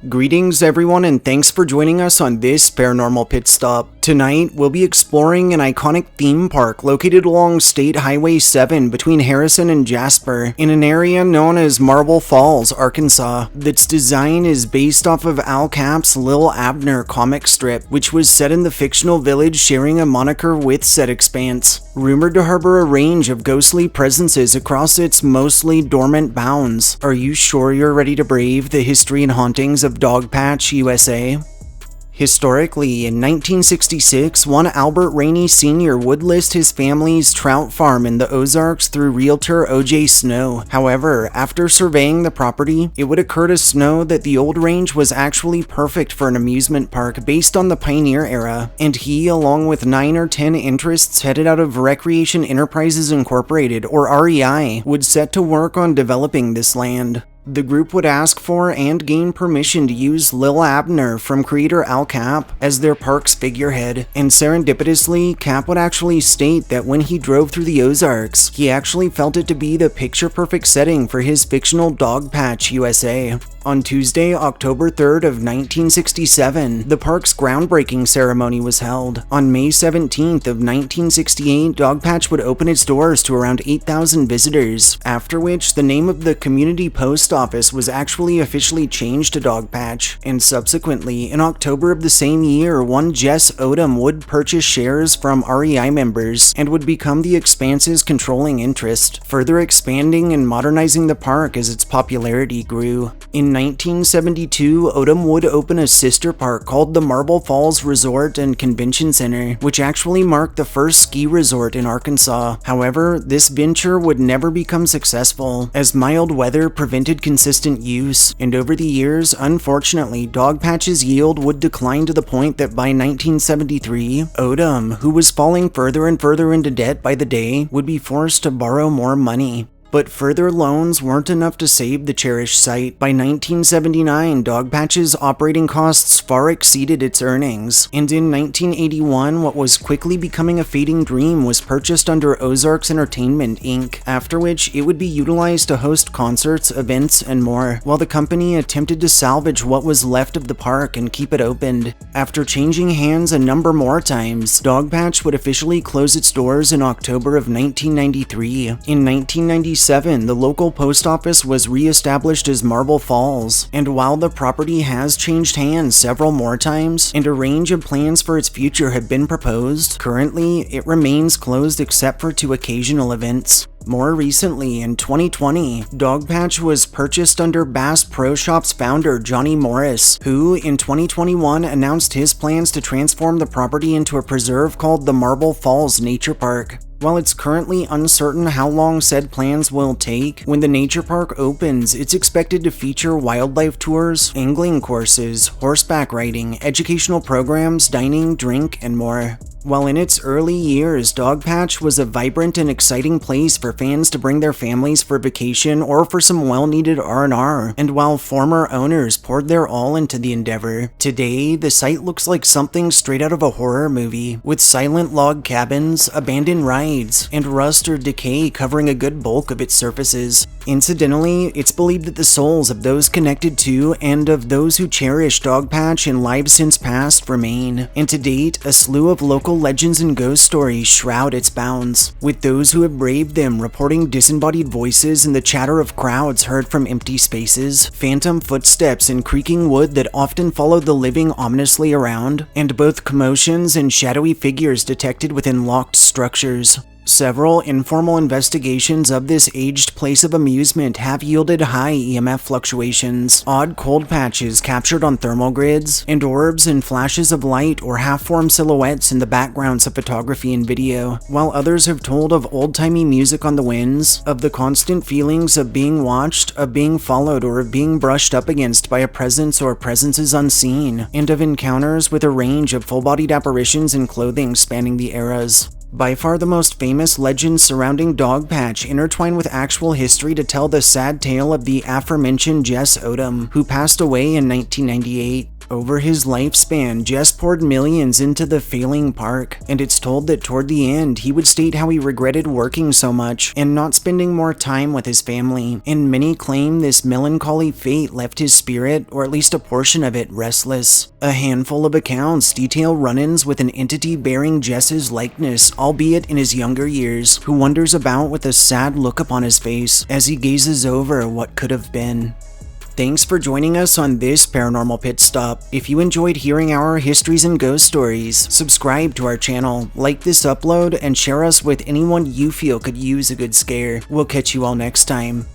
Greetings everyone, and thanks for joining us on this Paranormal Pit Stop. Tonight, we'll be exploring an iconic theme park located along State Highway 7 between Harrison and Jasper in an area known as Marble Falls, Arkansas. Its design is based off of Capp's Lil Abner comic strip, which was set in the fictional village sharing a moniker with said expanse. Rumored to harbor a range of ghostly presences across its mostly dormant bounds. Are you sure you're ready to brave the history and hauntings of Dogpatch USA? Historically, in 1966, one Albert Rainey Sr. would list his family's trout farm in the Ozarks through realtor O.J. Snow. However, after surveying the property, it would occur to Snow that the old range was actually perfect for an amusement park based on the pioneer era, and he, along with 9 or 10 interests headed out of Recreation Enterprises Incorporated, or REI, would set to work on developing this land. The group would ask for and gain permission to use Lil Abner from creator Capp as their park's figurehead, and serendipitously, Capp would actually state that when he drove through the Ozarks, he actually felt it to be the picture-perfect setting for his fictional Dogpatch USA. On Tuesday, October 3rd of 1967, the park's groundbreaking ceremony was held. On May 17th of 1968, Dogpatch would open its doors to around 8,000 visitors, after which the name of the community post office was actually officially changed to Dogpatch, and subsequently, in October of the same year, one Jess Odom would purchase shares from REI members and would become the expanse's controlling interest, further expanding and modernizing the park as its popularity grew. In 1972, Odom would open a sister park called the Marble Falls Resort and Convention Center, which actually marked the first ski resort in Arkansas. However, this venture would never become successful, as mild weather prevented consistent use, and over the years, unfortunately, Dogpatch's yield would decline to the point that by 1973, Odom, who was falling further and further into debt by the day, would be forced to borrow more money. But further loans weren't enough to save the cherished site. By 1979, Dogpatch's operating costs far exceeded its earnings, and in 1981, what was quickly becoming a fading dream was purchased under Ozarks Entertainment, Inc., after which it would be utilized to host concerts, events, and more, while the company attempted to salvage what was left of the park and keep it opened. After changing hands a number more times, Dogpatch would officially close its doors in October of 1993. In 1997, the local post office was re-established as Marble Falls, and while the property has changed hands several more times, and a range of plans for its future have been proposed, currently it remains closed except for 2 occasional events. More recently, in 2020, Dogpatch was purchased under Bass Pro Shop's founder Johnny Morris, who in 2021 announced his plans to transform the property into a preserve called the Marble Falls Nature Park. While it's currently uncertain how long said plans will take, when the nature park opens, it's expected to feature wildlife tours, angling courses, horseback riding, educational programs, dining, drink, and more. While in its early years, Dogpatch was a vibrant and exciting place for fans to bring their families for vacation or for some well-needed R&R, and while former owners poured their all into the endeavor, today the site looks like something straight out of a horror movie, with silent log cabins, abandoned rides, and rust or decay covering a good bulk of its surfaces. Incidentally, it's believed that the souls of those connected to and of those who cherish Dogpatch in lives since past remain, and to date, a slew of local legends and ghost stories shroud its bounds, with those who have braved them reporting disembodied voices and the chatter of crowds heard from empty spaces, phantom footsteps in creaking wood that often followed the living ominously around, and both commotions and shadowy figures detected within locked structures. Several informal investigations of this aged place of amusement have yielded high EMF fluctuations, odd cold patches captured on thermal grids, and orbs and flashes of light or half-formed silhouettes in the backgrounds of photography and video, while others have told of old-timey music on the winds, of the constant feelings of being watched, of being followed, or of being brushed up against by a presence or presences unseen, and of encounters with a range of full-bodied apparitions in clothing spanning the eras. By far the most famous legends surrounding Dogpatch intertwine with actual history to tell the sad tale of the aforementioned Jess Odom, who passed away in 1998. Over his lifespan, Jess poured millions into the failing park, and it's told that toward the end, he would state how he regretted working so much and not spending more time with his family, and many claim this melancholy fate left his spirit, or at least a portion of it, restless. A handful of accounts detail run-ins with an entity bearing Jess's likeness, albeit in his younger years, who wanders about with a sad look upon his face as he gazes over what could have been. Thanks for joining us on this Paranormal Pit Stop. If you enjoyed hearing our histories and ghost stories, subscribe to our channel, like this upload, and share us with anyone you feel could use a good scare. We'll catch you all next time.